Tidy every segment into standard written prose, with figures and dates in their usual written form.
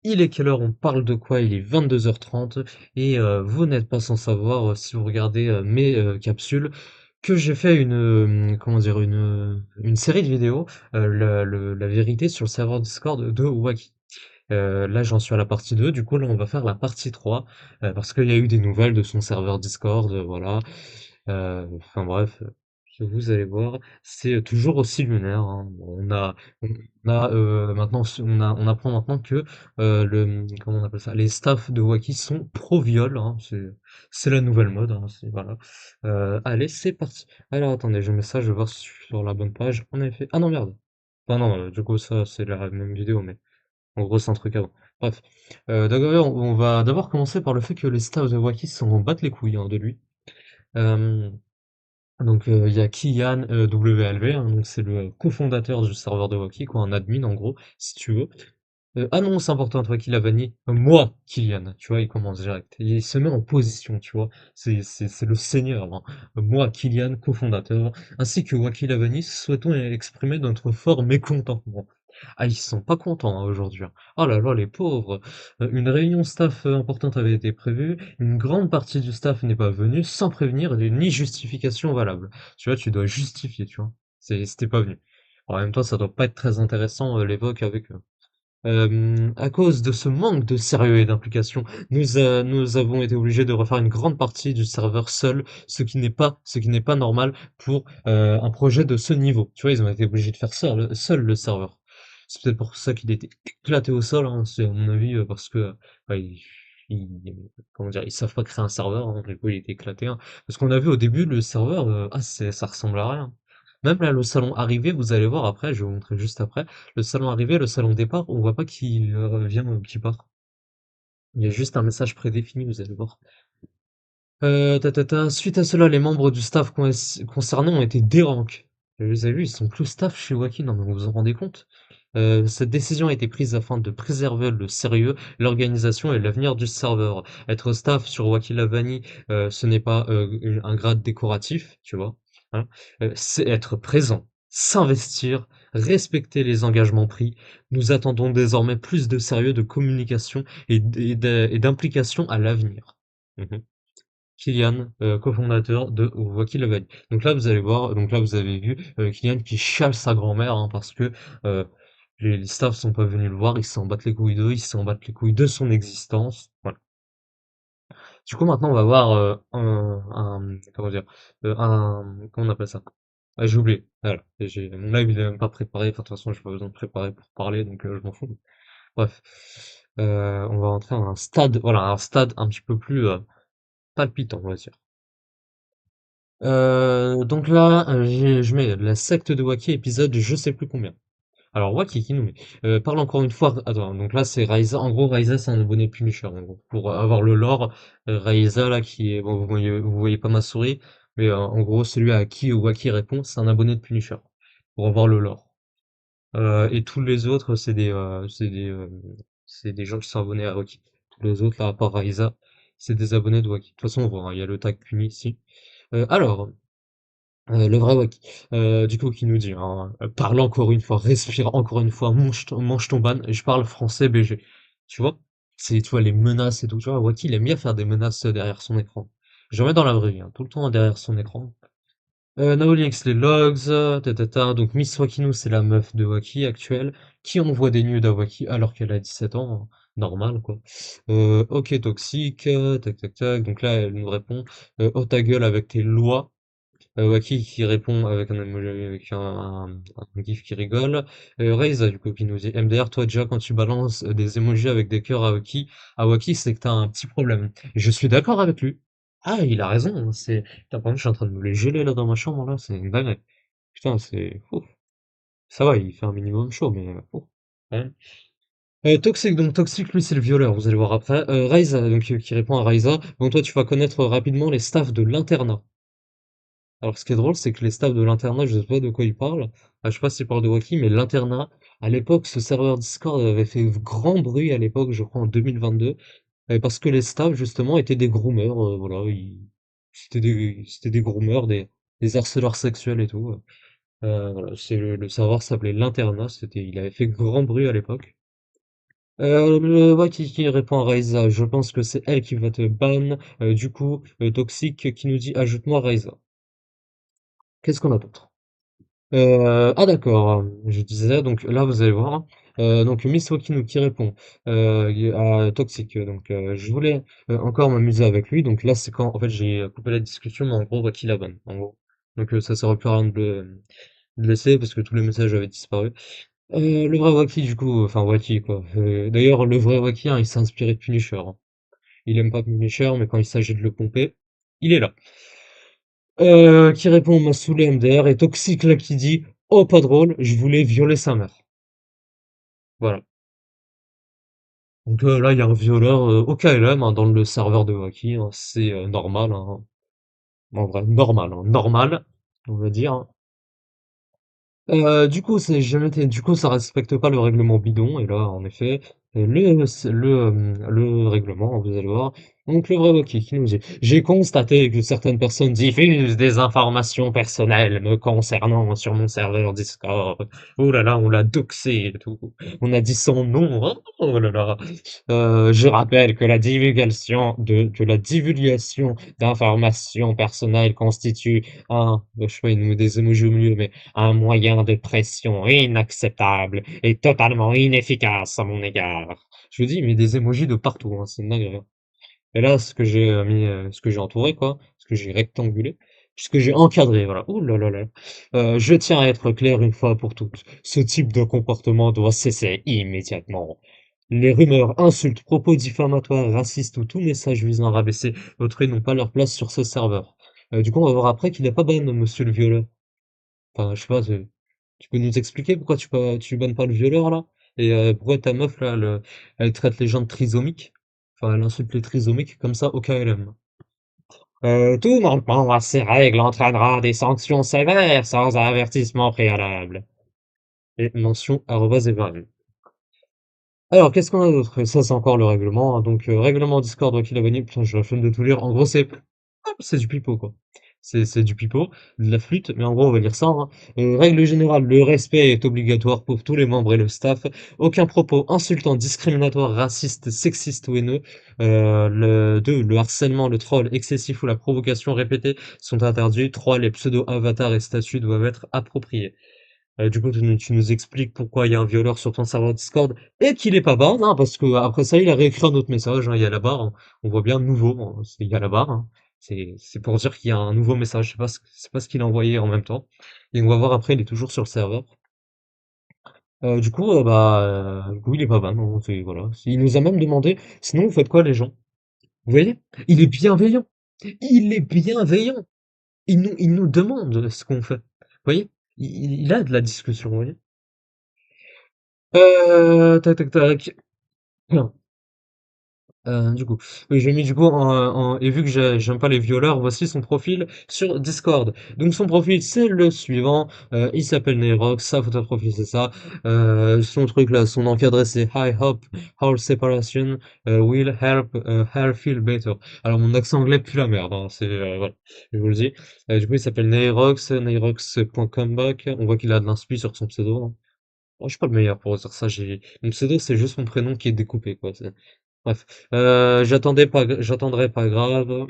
Il est quelle heure? On parle de quoi? Il est 22h30 et vous n'êtes pas sans savoir, si vous regardez, mes, capsules, que j'ai fait comment dire? Une série de vidéos, la vérité sur le serveur Discord de Wacky. Là, j'en suis à la partie 2. Du coup, là, on va faire la partie 3, parce qu'il y a eu des nouvelles de son serveur Discord, voilà. Enfin bref, vous allez voir, c'est toujours aussi lunaire, hein. Maintenant, on apprend maintenant que comment on appelle ça, les staffs de Wacky sont pro-viol, hein. C'est la nouvelle mode, hein. Voilà. Allez, c'est parti. Alors attendez, je mets ça, je vais voir sur la bonne page. En effet, ah non merde. Ah non, du coup ça c'est la même vidéo, mais en gros, c'est un truc avant. Bref. D'ailleurs, on va d'abord commencer par le fait que les staffs de Wacky s'en battent les couilles, hein, de lui. Euh, donc, il y a Kian WLV, hein, donc c'est le cofondateur du serveur de Wacky, quoi, un admin en gros, si tu veux. Ah non, c'est important, toi, Kylian. Moi, Kylian, tu vois, il commence direct. Il se met en position, tu vois. C'est le seigneur, hein. Moi, Kylian, cofondateur, ainsi que Wacky Lavani, souhaitons exprimer notre fort mécontentement. Ah, ils sont pas contents, hein, aujourd'hui, hein. Oh là là, les pauvres. Une réunion staff importante avait été prévue. Une grande partie du staff n'est pas venue sans prévenir ni justification valable. Tu vois, tu dois justifier, tu vois. C'était pas venu. En même temps, ça doit pas être très intéressant, l'évoque avec eux. À cause de ce manque de sérieux et d'implication, nous avons été obligés de refaire une grande partie du serveur seul, ce qui n'est pas normal pour un projet de ce niveau. Tu vois, ils ont été obligés de faire seul le serveur. C'est peut-être pour ça qu'il était éclaté au sol, hein, c'est à mon avis parce que bah, comment dire, ils savent pas créer un serveur, hein, du coup il était éclaté, hein. Parce qu'on a vu au début le serveur, ça ressemble à rien. Même là, le salon arrivé, vous allez voir après, je vais vous montrer juste après. Le salon arrivé, le salon départ, on voit pas qui vient ou qui part. Il y a juste un message prédéfini, vous allez voir. Suite à cela, les membres du staff concernés ont été déranqués. Vous avez vu, ils sont plus staff chez Wacky, non mais vous vous en rendez compte? Cette décision a été prise afin de préserver le sérieux, l'organisation et l'avenir du serveur. Être staff sur Wacky Lavani, ce n'est pas un grade décoratif, tu vois, hein. C'est être présent, s'investir, respecter les engagements pris. Nous attendons désormais plus de sérieux, de communication et d'implication à l'avenir. Mhm. Kylian, cofondateur de Wacky Level. Donc là, vous allez voir, donc là, vous avez vu Kylian qui chiale sa grand-mère, hein, parce que euh, les staffs sont pas venus le voir, ils s'en battent les couilles d'eux, ils s'en battent les couilles de son existence. Voilà. Du coup, maintenant, on va voir comment dire, comment on appelle ça? Ah, j'ai oublié. Voilà. Mon live, il est même pas préparé. Enfin, de toute façon, j'ai pas besoin de préparer pour parler, donc je m'en fous. Bref. On va rentrer à un stade, voilà, un stade un petit peu plus palpitant, on va dire. Donc là, je mets la secte de Wacky épisode je sais plus combien. Alors Wacky qui nous met parle encore une fois. Attends, donc là c'est Raiza. En gros, Raiza c'est un abonné Punisher. En gros. Pour avoir le lore, Raiza là qui est bon, vous voyez pas ma souris, mais en gros celui à qui Wacky répond, c'est un abonné de Punisher pour avoir le lore. Et tous les autres c'est des gens qui sont abonnés à Wacky. Tous les autres là à part Raiza, c'est des abonnés de Wacky. De toute façon, on voit, hein, il y a le tag Puni ici. Alors. Le vrai Waki. Du coup, qui nous dit, hein, parle encore une fois, respire encore une fois, mange ton ban, et je parle français BG. Tu vois? Tu vois, les menaces et tout. Tu vois, Waki, il aime bien faire des menaces derrière son écran. J'en mets dans la vraie vie, hein, tout le temps derrière son écran. Naolinx, les logs, Donc, Miss Wakinu, c'est la meuf de Waki actuelle, qui envoie des nudes à Waki alors qu'elle a 17 ans. Hein. Normal, quoi. Ok, toxique, tac, tac, tac. Donc là, elle nous répond, oh ta gueule avec tes lois. Waki qui répond avec un emoji, avec un gif qui rigole. Raze, du coup, qui nous dit MDR, toi, déjà, quand tu balances des emojis avec des cœurs à Waki, c'est que t'as un petit problème. Et je suis d'accord avec lui. Ah, il a raison. Hein, putain, par contre, je suis en train de me les geler là dans ma chambre, là. C'est une dingue. Putain, c'est fou. Ça va, il fait un minimum chaud, mais fou. Ouais. Toxic, donc Toxic, lui, c'est le violeur, vous allez voir après. Raze, donc, qui répond à Raiza. Bon, toi, tu vas connaître rapidement les staffs de l'internat. Alors, ce qui est drôle, c'est que les staffs de l'internat, je sais pas de quoi ils parlent. Je sais pas s'ils parlent de Wacky, mais l'internat, à l'époque, ce serveur Discord avait fait grand bruit à l'époque, je crois en 2022, parce que les staffs, justement, étaient des groomers, voilà, c'était des groomers, des harceleurs sexuels et tout. Voilà, le serveur s'appelait l'internat, il avait fait grand bruit à l'époque. Ouais, qui répond à Raisa. Je pense que c'est elle qui va te ban. Du coup, Toxic qui nous dit ajoute-moi Raisa. Qu'est-ce qu'on a d'autre? Ah d'accord, je disais, donc là vous allez voir, donc Miss Wakinu qui répond à Toxic, donc je voulais encore m'amuser avec lui, donc là c'est quand en fait j'ai coupé la discussion, mais en gros Waki la banne, en gros. Donc ça sert plus à rien de le laisser parce que tous les messages avaient disparu. Le vrai Waki du coup, enfin Waki quoi. D'ailleurs le vrai Waki hein, il s'est inspiré de Punisher, hein. Il aime pas Punisher, mais quand il s'agit de le pomper, il est là. Qui répond m'a saoulé MDR et Toxic là qui dit oh pas drôle, je voulais violer sa mère. Voilà. Donc là il y a un violeur au KLM hein, dans le serveur de Wacky, hein, c'est normal, hein. En vrai, normal, hein, normal, on va dire, hein. Du coup, c'est jamais été, du coup, ça respecte pas le règlement bidon, et là, en effet, le règlement, vous allez voir. Donc, le vrai Waki qui nous dit, j'ai constaté que certaines personnes diffusent des informations personnelles me concernant sur mon serveur Discord. Oh là là, on l'a doxé et tout. On a dit son nom, hein. Oh là là. Je rappelle que la divulgation d'informations personnelles constitue je sais pas, il nous met des emojis au milieu, mais un moyen de pression inacceptable et totalement inefficace à mon égard. Je vous dis, il met des emojis de partout, hein, c'est une dinguerie, hein. Et là, ce que j'ai mis, ce que j'ai entouré, quoi, ce que j'ai rectangulé, ce que j'ai encadré, voilà. Ouh là là là. Je tiens à être clair une fois pour toutes. Ce type de comportement doit cesser immédiatement. Les rumeurs, insultes, propos diffamatoires, racistes ou tout message visant à rabaisser autrui n'ont pas leur place sur ce serveur. Du coup, on va voir après qu'il n'a pas ban, monsieur le violeur. Enfin, je sais pas, tu peux nous expliquer pourquoi tu bannes pas le violeur là? Et pourquoi ta meuf là, elle traite les gens de trisomiques? Enfin, elle insulte les trisomiques comme ça au KLM. Tout manquement à ces règles entraînera des sanctions sévères sans avertissement préalable. Et mention arobase Evergreen. Alors, qu'est-ce qu'on a d'autre? Ça, c'est encore le règlement, hein. Donc, règlement Discord, Wakil abonné. Putain, j'ai la flemme de tout lire. En gros, c'est du pipeau, quoi. C'est du pipeau, de la flûte, mais en gros, on va dire ça, hein. Règle générale, le respect est obligatoire pour tous les membres et le staff. Aucun propos insultant, discriminatoire, raciste, sexiste ou haineux. Le harcèlement, le troll excessif ou la provocation répétée sont interdits. 3, les pseudo-avatars et statuts doivent être appropriés. Du coup, tu nous expliques pourquoi il y a un violeur sur ton serveur Discord et qu'il est pas bas, hein, parce que après ça, il a réécrit un autre message, hein, il y a la barre, hein. On voit bien nouveau, hein, il y a la barre, hein. C'est pour dire qu'il y a un nouveau message, c'est pas ce qu'il a envoyé en même temps. Et on va voir après, il est toujours sur le serveur. Du coup, il est pas bas, non, voilà. Il nous a même demandé, sinon vous faites quoi les gens? Vous voyez? Il est bienveillant. Il est bienveillant. Il nous demande ce qu'on fait. Vous voyez? Il a de la discussion, vous voyez? Tac, tac, tac. Non. Du coup, oui, j'ai mis du coup et vu que j'aime pas les violeurs, voici son profil sur Discord. Donc son profil c'est le suivant. Il s'appelle Nerox, sa photo de profil c'est ça. Son truc là, son encadré c'est I hope our separation will help her feel better. Alors mon accent anglais pue la merde, hein, c'est voilà, je vous le dis. Du coup il s'appelle Nerox, nerox.comeback. On voit qu'il a de l'inspi sur son pseudo, hein. Moi, je suis pas le meilleur pour dire ça. Mon pseudo, c'est juste mon prénom qui est découpé, quoi. Bref, j'attendrai pas grave.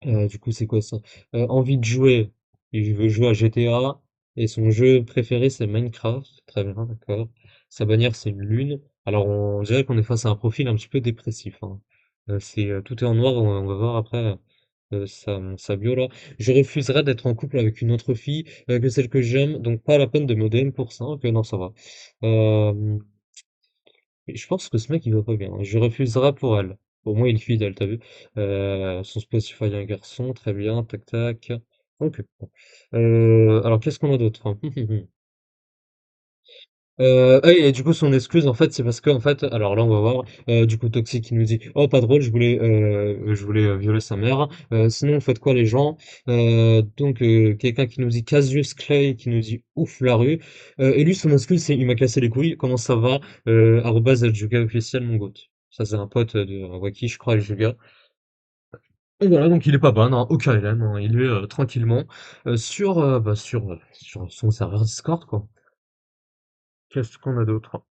Du coup, c'est quoi ça? Envie de jouer. Il veut jouer à GTA. Et son jeu préféré, c'est Minecraft. Très bien, d'accord. Sa bannière, c'est une lune. Alors, on dirait qu'on est face à un profil un petit peu dépressif, hein. Tout est en noir. On va voir après sa bio là. Je refuserais d'être en couple avec une autre fille que celle que j'aime. Donc, pas la peine de me DM pour ça. Ok, non, ça va. Euh, et je pense que ce mec, il va pas bien, hein. Je refuserai pour elle. Au moins, il est fidèle, t'as vu? Son Spotify, un garçon, très bien, tac tac. Ok. Bon. Alors, qu'est-ce qu'on a d'autre? Et du coup, son excuse, en fait, c'est parce que, en fait, alors là, on va voir, du coup, Toxic qui nous dit, oh, pas drôle, je voulais violer sa mère. Sinon, vous faites quoi, les gens? Quelqu'un qui nous dit Casius Clay, qui nous dit ouf la rue. Et lui, son excuse, c'est, il m'a cassé les couilles, comment ça va? Arrobase Eljuga officiel, mon goat. Ça, c'est un pote de Waki, je crois, Eljuga. Et voilà, donc il est pas ban, hein, aucun LM, hein, il est tranquillement sur son serveur Discord, quoi. Qu'est-ce qu'on a d'autre?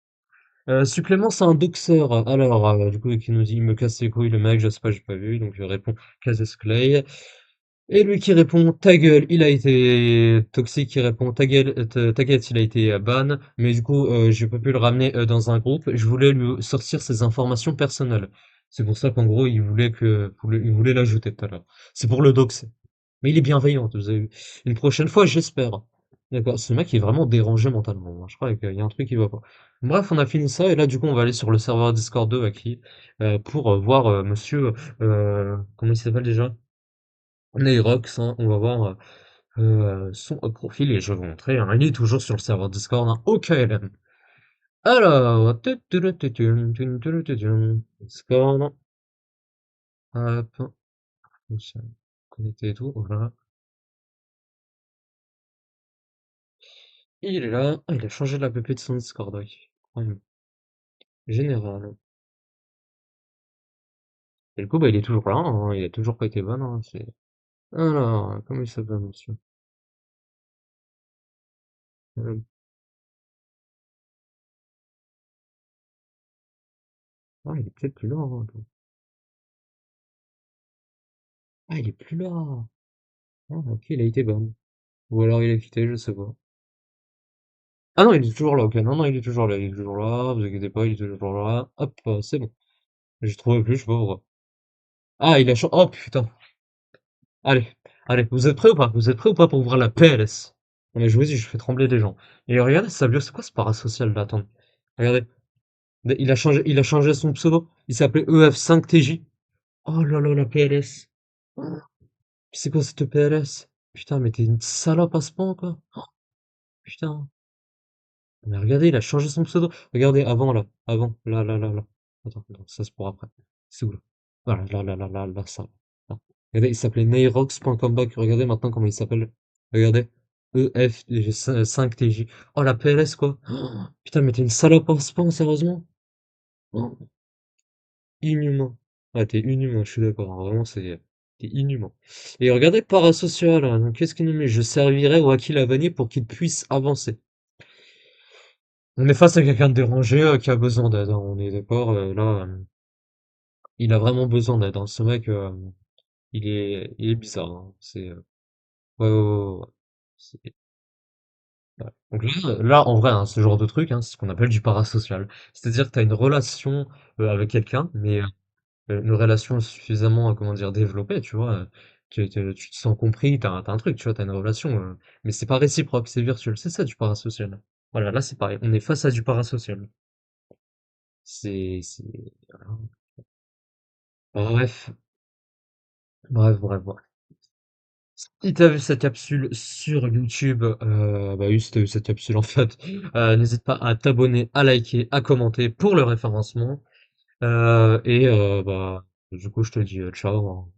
Supplément, c'est un doxeur. Alors, du coup, qui nous dit, il me casse les couilles, le mec, je sais pas, j'ai pas vu, donc je réponds Casus Clay. Et lui qui répond ta gueule, il a été toxique, qui répond ta gueule, t'inquiète, il a été ban, mais du coup j'ai pas pu le ramener dans un groupe. Je voulais lui sortir ses informations personnelles. C'est pour ça qu'en gros il voulait l'ajouter tout à l'heure. C'est pour le doxer. Mais il est bienveillant, vous avez vu. Une prochaine fois, j'espère. D'accord, ce mec est vraiment dérangé mentalement, hein. Je crois qu'il y a un truc qui va pas. Bref, on a fini ça et là du coup on va aller sur le serveur Discord 2 à qui pour voir monsieur comment il s'appelle déjà? Nairox, hein, on va voir son profil et je vais vous montrer, hein, il est toujours sur le serveur Discord, hein, OKLM. Alors, Discord, hop, connecté et tout, voilà. Il est là, ah, il a changé la PP de son Discord, oui. Incroyable. Général. Et le coup, bah, il est toujours là, hein, il a toujours pas été ban, hein, c'est... Alors, comment il s'appelle, monsieur? Euh, Ah, il est peut-être plus là, hein, attends. Ah, il est plus là. Ah, ok, il a été ban. Ou alors il a quitté, je sais pas. Ah non, il est toujours là, ok. Non, non, il est toujours là, il est toujours là, vous inquiétez pas, il est toujours là. Hop, c'est bon. J'ai trouvé plus, je sais pas pourquoi. Ah, il a changé. Oh putain. Allez, allez, vous êtes prêts ou pas? Vous êtes prêts ou pas pour ouvrir la PLS? Non mais je vous dis, je fais trembler les gens. Et regardez sa bio, c'est quoi ce parasocial là? Attendez. Regardez. Il a changé son pseudo. Il s'appelait EF5TJ. Oh là là, la PLS. Oh, c'est quoi cette PLS? Putain, mais t'es une salope à ce point, quoi. Oh, putain. Mais regardez, il a changé son pseudo. Regardez, avant, là. Avant. Là, là, là, là. Attends, attends, ça c'est pour après. C'est où, là? Voilà, là, là, là, là, là, ça. Là. Regardez, il s'appelait nairox.comeback. Regardez maintenant comment il s'appelle. Regardez. EF5TJ. Oh, la PLS, quoi. Oh, putain, mais t'es une salope en spawn, sérieusement? Oh, inhumain. Ah, t'es inhumain, je suis d'accord, hein. Vraiment, t'es inhumain. Et regardez, parasocial, hein. Donc, qu'est-ce qu'il nous met? Je servirai au Haki Lavanier pour qu'il puisse avancer. On est face à quelqu'un de dérangé qui a besoin d'aide, hein, on est d'accord. Là, il a vraiment besoin d'aide, hein. Ce mec, il est bizarre, hein. C'est ouais, ouais, ouais, ouais, ouais. C'est- ouais. Donc là, en vrai, hein, ce genre de truc, hein, c'est ce qu'on appelle du parasocial. C'est-à-dire que tu as une relation avec quelqu'un, mais une relation suffisamment, comment dire, développée, tu vois. Tu te sens compris, t'as un truc, tu vois, t'as une relation, mais c'est pas réciproque, c'est virtuel. C'est ça du parasocial. Voilà, là c'est pareil. On est face à du parasocial. Voilà. Bref, bref, bref, bref. Si t'as vu cette capsule sur YouTube, bah oui, si t'as vu cette capsule en fait, n'hésite pas à t'abonner, à liker, à commenter pour le référencement. Et bah, du coup, je te dis ciao, hein.